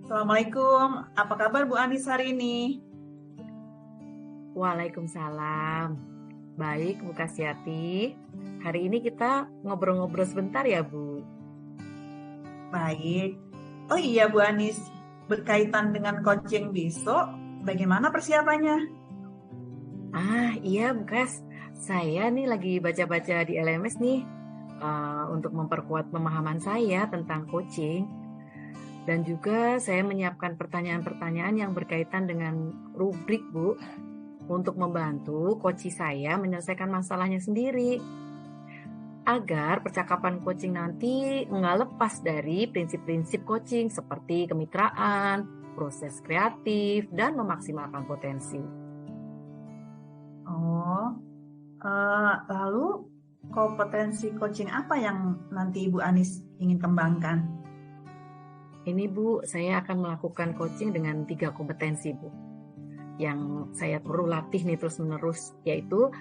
Assalamualaikum, apa kabar Bu Anis hari ini? Waalaikumsalam. Baik, Bu Kasyati. Hari ini kita ngobrol-ngobrol sebentar ya, Bu. Baik. Oh iya Bu Anis, berkaitan dengan coaching besok, bagaimana persiapannya? Iya, Bu Kas. Saya nih lagi baca-baca di LMS nih untuk memperkuat pemahaman saya tentang coaching. Dan juga saya menyiapkan pertanyaan-pertanyaan yang berkaitan dengan rubrik, Bu, untuk membantu coach saya menyelesaikan masalahnya sendiri. Agar percakapan coaching nanti nggak lepas dari prinsip-prinsip coaching seperti kemitraan, proses kreatif, dan memaksimalkan potensi. Oh, lalu kompetensi coaching apa yang nanti Bu Anis ingin kembangkan? Ini Bu, saya akan melakukan coaching dengan 3 kompetensi Bu, yang saya perlu latih nih terus-menerus, yaitu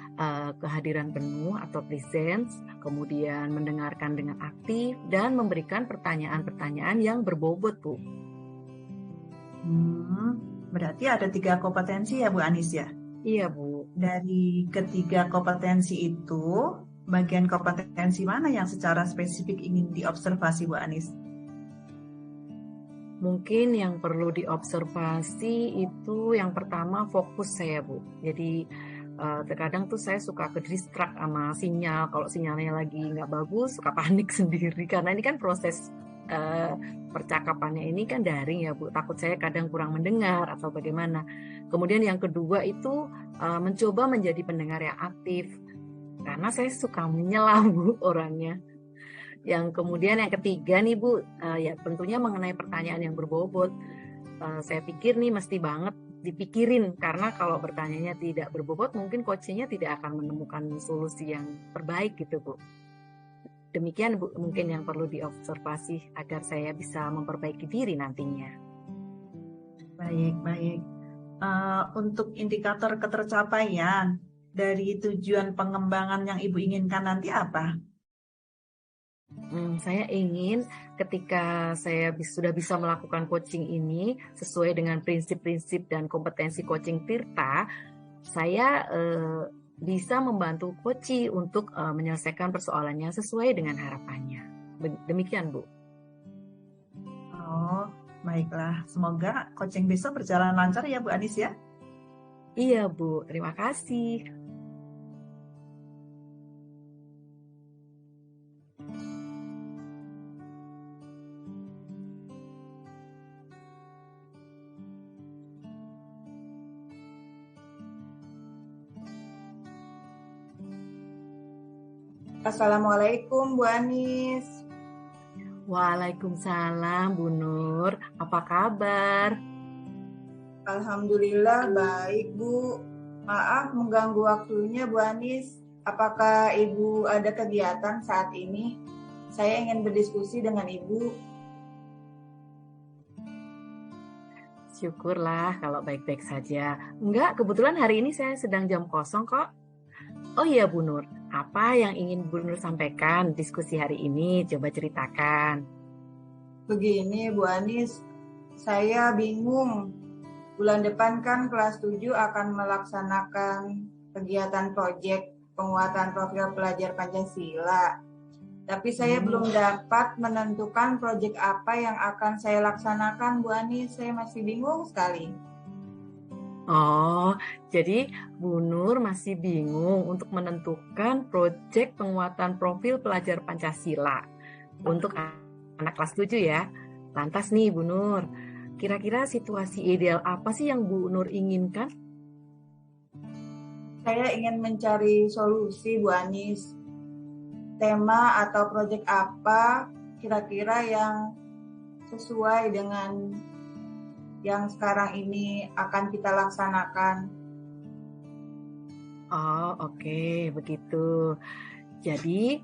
kehadiran penuh atau presence, kemudian mendengarkan dengan aktif, dan memberikan pertanyaan-pertanyaan yang berbobot Bu. Berarti ada 3 kompetensi ya Bu Anis ya? Iya Bu. Dari ketiga kompetensi itu, bagian kompetensi mana yang secara spesifik ingin diobservasi Bu Anis? Mungkin yang perlu diobservasi itu yang pertama fokus saya Bu. Jadi terkadang tuh saya suka ke distract sama sinyal. Kalau sinyalnya lagi nggak bagus, suka panik sendiri. Karena ini kan proses percakapannya ini kan daring ya Bu. Takut saya kadang kurang mendengar atau bagaimana. Kemudian yang kedua itu mencoba menjadi pendengar yang aktif. Karena saya suka menyelam Bu orangnya. Yang kemudian yang ketiga nih Bu, ya tentunya mengenai pertanyaan yang berbobot. Saya pikir nih mesti banget dipikirin, karena kalau bertanyanya tidak berbobot mungkin coachingnya tidak akan menemukan solusi yang terbaik gitu Bu. Demikian Bu, mungkin yang perlu diobservasi agar saya bisa memperbaiki diri nantinya. Baik. Untuk indikator ketercapaian dari tujuan pengembangan yang Ibu inginkan nanti apa? Saya ingin ketika saya sudah bisa melakukan coaching ini sesuai dengan prinsip-prinsip dan kompetensi coaching Tirta, saya bisa membantu coach untuk menyelesaikan persoalannya sesuai dengan harapannya. Demikian Bu. Oh, baiklah. Semoga coaching besok berjalan lancar ya Bu Anis ya. Iya Bu, terima kasih. Assalamualaikum Bu Anis. Waalaikumsalam Bu Nur, apa kabar? Alhamdulillah baik Bu. Maaf mengganggu waktunya Bu Anis. Apakah Ibu ada kegiatan saat ini? Saya ingin berdiskusi dengan Ibu. Syukurlah kalau baik-baik saja. Enggak, kebetulan hari ini saya sedang jam kosong kok. Oh iya Bu Nur, apa yang ingin Bu Nur sampaikan diskusi hari ini? Coba ceritakan. Begini Bu Anis, saya bingung. Bulan depan kan kelas 7 akan melaksanakan kegiatan proyek penguatan profil pelajar Pancasila. Tapi saya belum dapat menentukan proyek apa yang akan saya laksanakan Bu Anis. Saya masih bingung sekali. Oh, jadi Bu Nur masih bingung untuk menentukan proyek penguatan profil pelajar Pancasila untuk anak kelas 7 ya. Lantas nih Bu Nur, kira-kira situasi ideal apa sih yang Bu Nur inginkan? Saya ingin mencari solusi Bu Anis. Tema atau proyek apa kira-kira yang sesuai dengan yang sekarang ini akan kita laksanakan. Oh, oke, begitu. Jadi,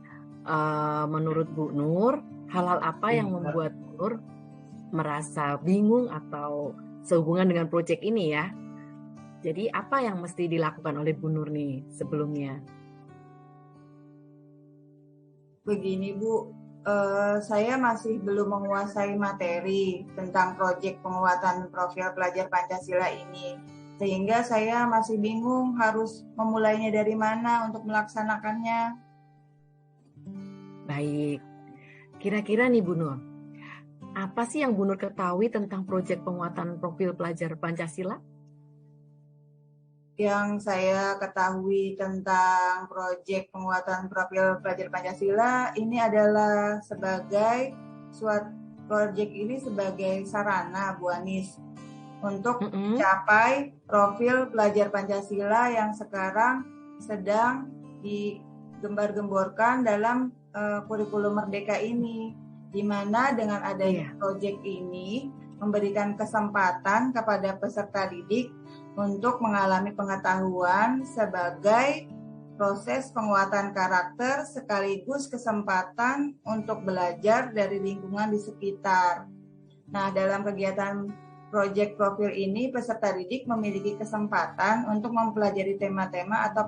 menurut Bu Nur, hal-hal apa yang membuat Bu Nur merasa bingung atau sehubungan dengan proyek ini ya? Jadi, apa yang mesti dilakukan oleh Bu Nur nih sebelumnya? Begini Bu, saya masih belum menguasai materi tentang proyek penguatan profil pelajar Pancasila ini. Sehingga saya masih bingung harus memulainya dari mana untuk melaksanakannya. Baik, kira-kira nih Bu Nur, apa sih yang Bu Nur ketahui tentang proyek penguatan profil pelajar Pancasila? Yang saya ketahui tentang proyek penguatan profil pelajar Pancasila ini adalah sebagai suatu proyek ini sebagai sarana Bu Anis untuk mencapai profil pelajar Pancasila yang sekarang sedang digembar-gemborkan dalam kurikulum Merdeka ini, di mana dengan adanya proyek ini memberikan kesempatan kepada peserta didik untuk mengalami pengetahuan sebagai proses penguatan karakter sekaligus kesempatan untuk belajar dari lingkungan di sekitar. Nah, dalam kegiatan proyek profil ini, peserta didik memiliki kesempatan untuk mempelajari tema-tema atau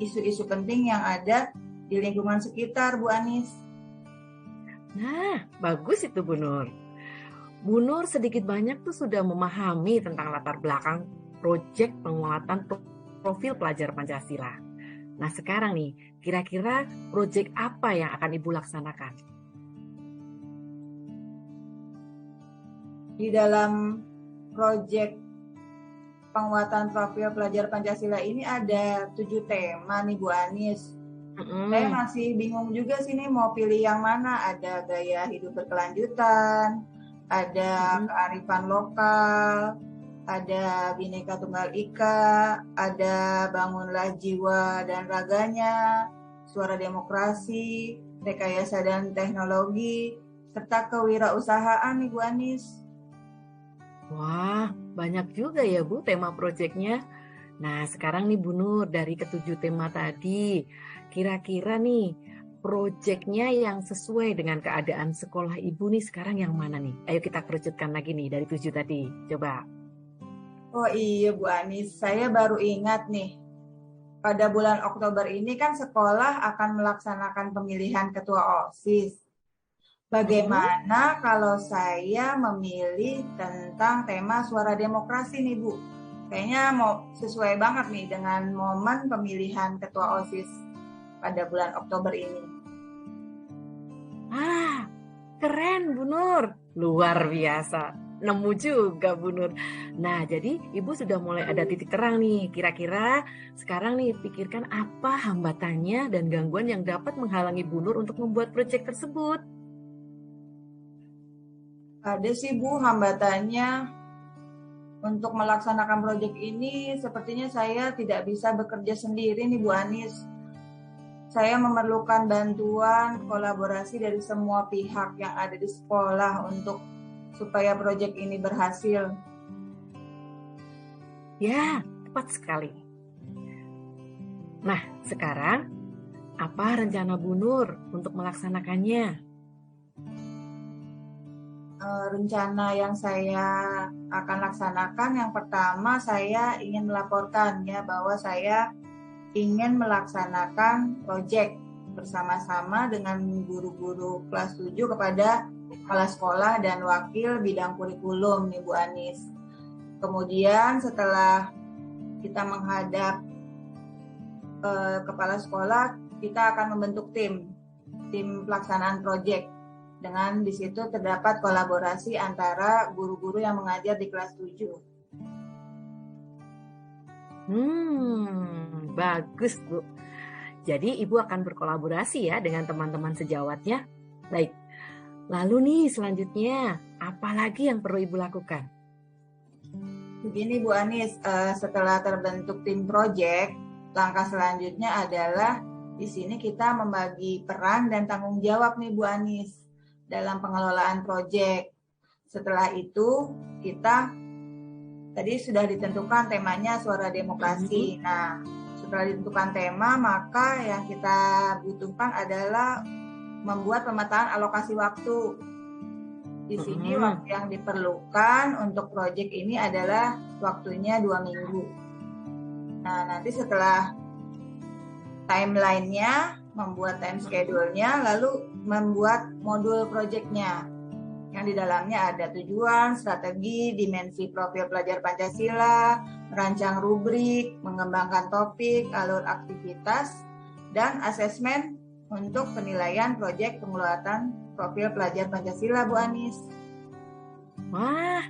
isu-isu penting yang ada di lingkungan sekitar, Bu Anis. Nah, bagus itu Bu Nur. Bu Nur sedikit banyak tuh sudah memahami tentang latar belakang proyek penguatan profil pelajar Pancasila. Nah sekarang nih, kira-kira proyek apa yang akan Ibu laksanakan? Di dalam proyek penguatan profil pelajar Pancasila ini ada 7 tema nih Bu Anis. Saya masih bingung juga sih nih mau pilih yang mana. Ada gaya hidup berkelanjutan, ada kearifan lokal, ada Bhinneka Tunggal Ika, ada bangunlah jiwa dan raganya, suara demokrasi, rekayasa dan teknologi, serta kewirausahaan nih Bu Anis. Wah, banyak juga ya Bu tema proyeknya. Nah sekarang nih Bu Nur, dari ke-7 tema tadi, kira-kira nih proyeknya yang sesuai dengan keadaan sekolah Ibu nih sekarang yang mana nih? Ayo kita kerucutkan lagi nih dari 7 tadi, coba. Oh iya Bu Anis, saya baru ingat nih. Pada bulan Oktober ini kan sekolah akan melaksanakan pemilihan ketua OSIS. Bagaimana kalau saya memilih tentang tema suara demokrasi nih Bu? Kayaknya mau sesuai banget nih dengan momen pemilihan ketua OSIS pada bulan Oktober ini. Ah, keren Bu Nur, luar biasa. Nemu juga Bu Nur. Nah, jadi Ibu sudah mulai ada titik terang nih. Kira-kira sekarang nih pikirkan apa hambatannya dan gangguan yang dapat menghalangi Bu Nur untuk membuat proyek tersebut. Ada sih Bu hambatannya. Untuk melaksanakan proyek ini sepertinya saya tidak bisa bekerja sendiri nih Bu Anis. Saya memerlukan bantuan kolaborasi dari semua pihak yang ada di sekolah supaya proyek ini berhasil. Ya, tepat sekali. Nah, sekarang apa rencana Bu Nur untuk melaksanakannya? Rencana yang saya akan laksanakan, yang pertama saya ingin melaporkan ya bahwa saya ingin melaksanakan proyek bersama-sama dengan guru-guru kelas 7 kepada kepala sekolah dan wakil bidang kurikulum nih Bu Anis. Kemudian setelah kita menghadap kepala sekolah, kita akan membentuk tim pelaksanaan proyek. Dengan di situ terdapat kolaborasi antara guru-guru yang mengajar di kelas 7. Bagus Bu. Jadi Ibu akan berkolaborasi ya dengan teman-teman sejawatnya. Baik. Lalu nih selanjutnya, apa lagi yang perlu Ibu lakukan? Begini Bu Anis, setelah terbentuk tim proyek, langkah selanjutnya adalah di sini kita membagi peran dan tanggung jawab nih Bu Anis dalam pengelolaan proyek. Setelah itu kita tadi sudah ditentukan temanya suara demokrasi. Nah, setelah ditentukan tema, maka yang kita butuhkan adalah membuat pemetaan alokasi waktu. Di sini waktu yang diperlukan untuk proyek ini adalah waktunya 2 minggu. Nah, nanti setelah timeline-nya, membuat time schedule-nya, lalu membuat modul proyeknya yang di dalamnya ada tujuan, strategi, dimensi profil pelajar Pancasila, merancang rubrik, mengembangkan topik, alur aktivitas, dan asesmen untuk penilaian proyek penguatan profil pelajar Pancasila, Bu Anis. Wah,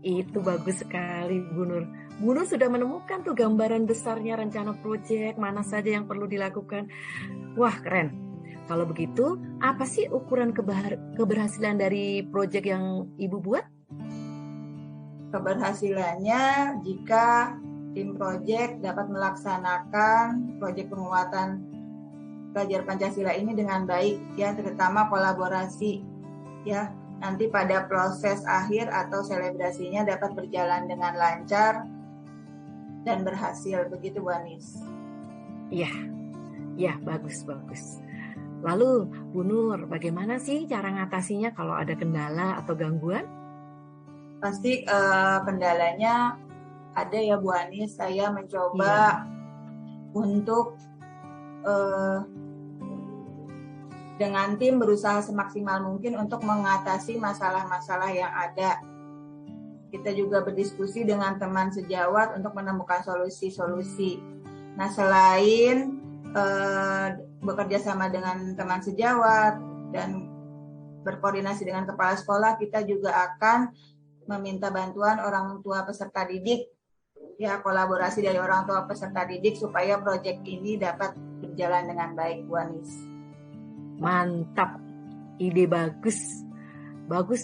itu bagus sekali, Bu Nur. Bu Nur sudah menemukan tuh gambaran besarnya rencana proyek, mana saja yang perlu dilakukan. Wah, keren. Kalau begitu, apa sih ukuran keberhasilan dari proyek yang Ibu buat? Keberhasilannya jika tim proyek dapat melaksanakan proyek penguatan pelajar Pancasila ini dengan baik, ya, terutama kolaborasi, ya. Nanti pada proses akhir atau selebrasinya dapat berjalan dengan lancar dan berhasil, begitu Bu Anis. Iya, bagus. Lalu, Bu Nur, bagaimana sih cara ngatasinya kalau ada kendala atau gangguan? Pasti kendalanya ada ya Bu Anis. Saya mencoba untuk dengan tim berusaha semaksimal mungkin untuk mengatasi masalah-masalah yang ada. Kita juga berdiskusi dengan teman sejawat untuk menemukan solusi-solusi. Nah, selain bekerja sama dengan teman sejawat dan berkoordinasi dengan kepala sekolah, kita juga akan meminta bantuan orang tua peserta didik, ya, kolaborasi dari orang tua peserta didik supaya proyek ini dapat berjalan dengan baik, Bu Anis. Mantap, ide bagus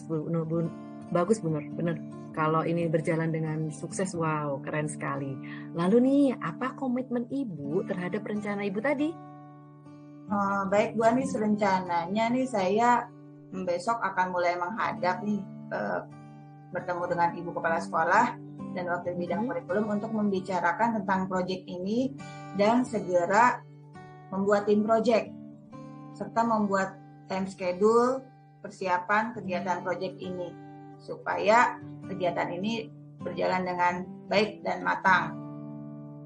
Bu Nur, bener. Kalau ini berjalan dengan sukses, wow, keren sekali. Lalu nih, apa komitmen Ibu terhadap rencana Ibu tadi? Baik Bu Anis, rencananya nih saya besok akan mulai menghadap nih bertemu dengan Ibu Kepala Sekolah dan Wakil Bidang Kurikulum untuk membicarakan tentang proyek ini dan segera membuat tim proyek serta membuat time schedule persiapan kegiatan proyek ini supaya kegiatan ini berjalan dengan baik dan matang.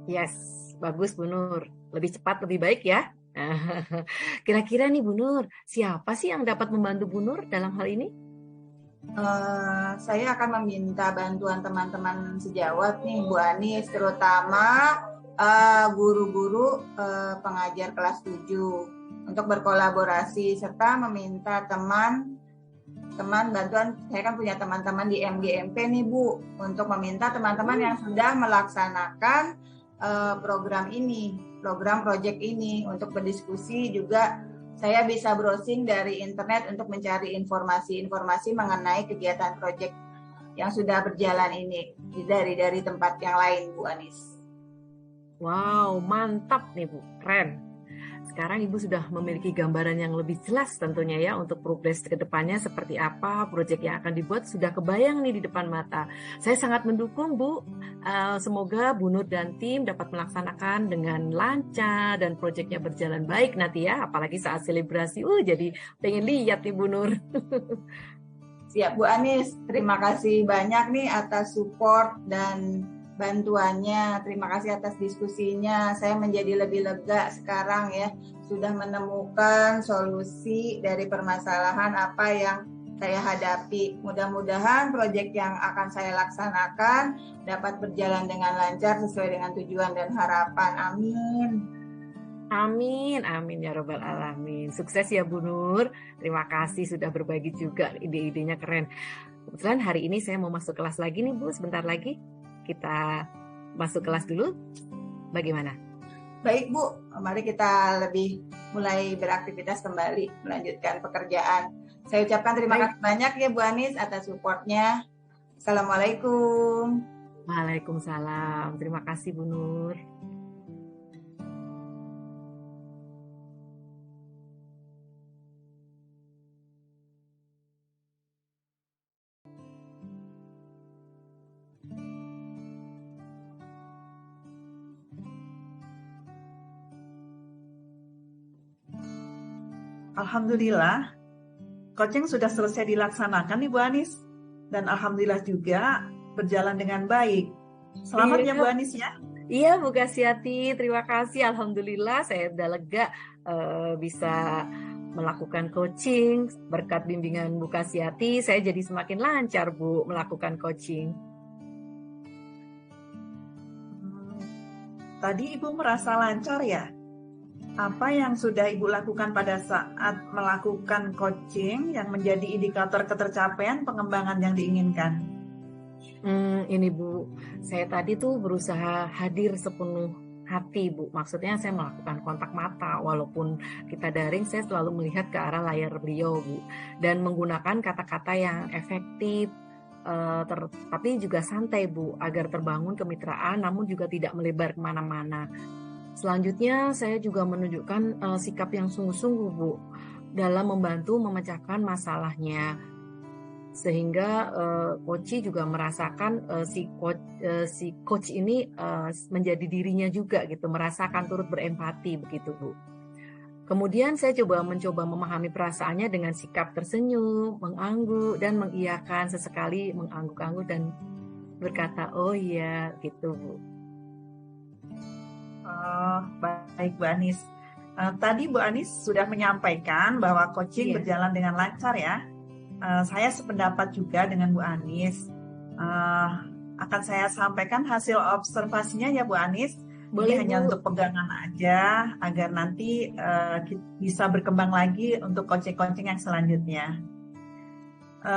Yes, bagus Bu Nur. Lebih cepat, lebih baik ya. Kira-kira nih Bu Nur, siapa sih yang dapat membantu Bu Nur dalam hal ini? Saya akan meminta bantuan teman-teman sejawat nih Bu Anis, terutama guru-guru pengajar kelas 7 untuk berkolaborasi serta meminta teman bantuan. Saya kan punya teman-teman di MGMP nih Bu, untuk meminta teman-teman yang sudah melaksanakan program proyek ini untuk berdiskusi. Juga saya bisa browsing dari internet untuk mencari informasi mengenai kegiatan proyek yang sudah berjalan ini dari tempat yang lain, Bu Anis. Wow, mantap nih Bu, keren. Sekarang Ibu sudah memiliki gambaran yang lebih jelas tentunya ya untuk progres ke depannya seperti apa, proyek yang akan dibuat sudah kebayang nih di depan mata. Saya sangat mendukung Bu, semoga Bu Nur dan tim dapat melaksanakan dengan lancar dan proyeknya berjalan baik nanti ya, apalagi saat selebrasi. Jadi pengen lihat nih Bu Nur. Siap Bu Anis, terima kasih banyak nih atas support dan bantuannya. Terima kasih atas diskusinya. Saya menjadi lebih lega sekarang ya, sudah menemukan solusi dari permasalahan apa yang saya hadapi. Mudah-mudahan proyek yang akan saya laksanakan dapat berjalan dengan lancar sesuai dengan tujuan dan harapan. Amin. Amin ya robbal alamin. Sukses ya Bu Nur. Terima kasih sudah berbagi juga, ide-idenya keren. Kebetulan hari ini saya mau masuk kelas lagi nih Bu, sebentar lagi. Kita masuk kelas dulu. Bagaimana? Baik Bu, mari kita mulai beraktivitas kembali, melanjutkan pekerjaan. Saya ucapkan terima kasih banyak ya Bu Anis atas supportnya. Assalamualaikum. Waalaikumsalam. Terima kasih Bu Nur. Alhamdulillah, coaching sudah selesai dilaksanakan nih Bu Anis. Dan alhamdulillah juga berjalan dengan baik. Selamat ya Bu Anis ya. Iya Bu Kasiati, terima kasih. Alhamdulillah saya udah lega bisa melakukan coaching, berkat bimbingan Bu Kasyati, saya jadi semakin lancar Bu melakukan coaching. Tadi Ibu merasa lancar ya? Apa yang sudah Ibu lakukan pada saat melakukan coaching yang menjadi indikator ketercapaian pengembangan yang diinginkan? Ini Bu, saya tadi tuh berusaha hadir sepenuh hati Bu. Maksudnya saya melakukan kontak mata, walaupun kita daring, saya selalu melihat ke arah layar beliau Bu. Dan menggunakan kata-kata yang efektif, tapi juga santai Bu, agar terbangun kemitraan namun juga tidak melebar kemana-mana. Selanjutnya saya juga menunjukkan sikap yang sungguh-sungguh Bu dalam membantu memecahkan masalahnya, sehingga coach juga merasakan si coach ini menjadi dirinya juga gitu, merasakan turut berempati begitu Bu. Kemudian saya mencoba memahami perasaannya dengan sikap tersenyum, mengangguk dan mengiyakan, sesekali mengangguk-angguk dan berkata oh iya gitu Bu. Oh, baik Bu Anis. Tadi Bu Anis sudah menyampaikan bahwa coaching berjalan dengan lancar ya. Saya sependapat juga dengan Bu Anis. Akan saya sampaikan hasil observasinya ya Bu Anis. Boleh, ini hanya untuk pegangan aja agar nanti bisa berkembang lagi untuk coaching-coaching yang selanjutnya.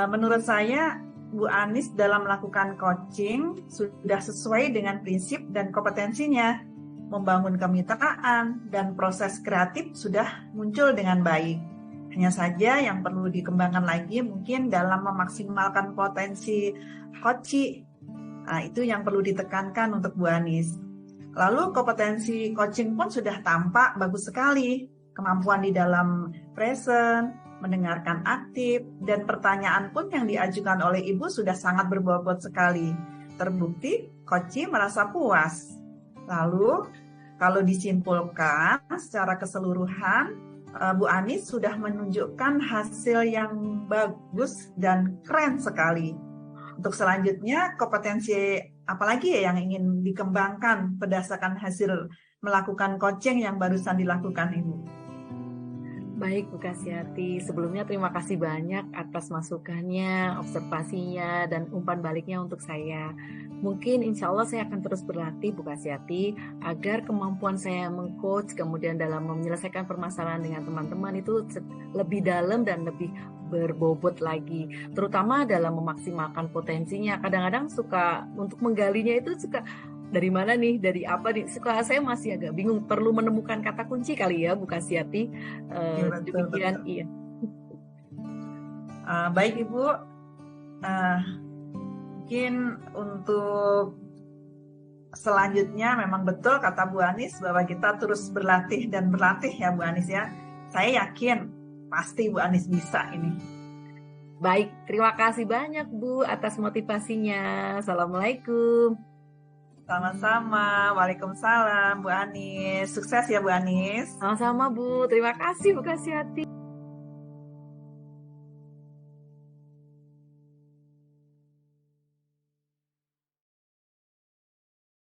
Menurut saya Bu Anis dalam melakukan coaching sudah sesuai dengan prinsip dan kompetensinya. Membangun kemitraan dan proses kreatif sudah muncul dengan baik. Hanya saja yang perlu dikembangkan lagi mungkin dalam memaksimalkan potensi coaching. Nah, itu yang perlu ditekankan untuk Bu Anis. Lalu kompetensi coaching pun sudah tampak bagus sekali. Kemampuan di dalam present, mendengarkan aktif, dan pertanyaan pun yang diajukan oleh Ibu sudah sangat berbobot sekali. Terbukti coaching merasa puas. Lalu, kalau disimpulkan secara keseluruhan, Bu Anis sudah menunjukkan hasil yang bagus dan keren sekali. Untuk selanjutnya, kompetensi apalagi ya yang ingin dikembangkan berdasarkan hasil melakukan coaching yang barusan dilakukan Ibu? Baik Bu Kasyati, sebelumnya terima kasih banyak atas masukannya, observasinya, dan umpan baliknya untuk saya. Mungkin insya Allah saya akan terus berlatih Bu Kasyati agar kemampuan saya meng-coach kemudian dalam menyelesaikan permasalahan dengan teman-teman itu lebih dalam dan lebih berbobot lagi, terutama dalam memaksimalkan potensinya. Kadang-kadang suka untuk menggalinya itu suka dari mana nih, dari apa nih, suka saya masih agak bingung, perlu menemukan kata kunci kali ya Bu Kasyati. Demikian iya. Baik Ibu, mungkin untuk selanjutnya memang betul kata Bu Anis bahwa kita terus berlatih dan berlatih ya Bu Anis ya. Saya yakin pasti Bu Anis bisa ini. Baik, terima kasih banyak Bu atas motivasinya. Assalamualaikum. Sama-sama, waalaikumsalam Bu Anis. Sukses ya Bu Anis. Sama-sama Bu, terima kasih Bu Kasyati.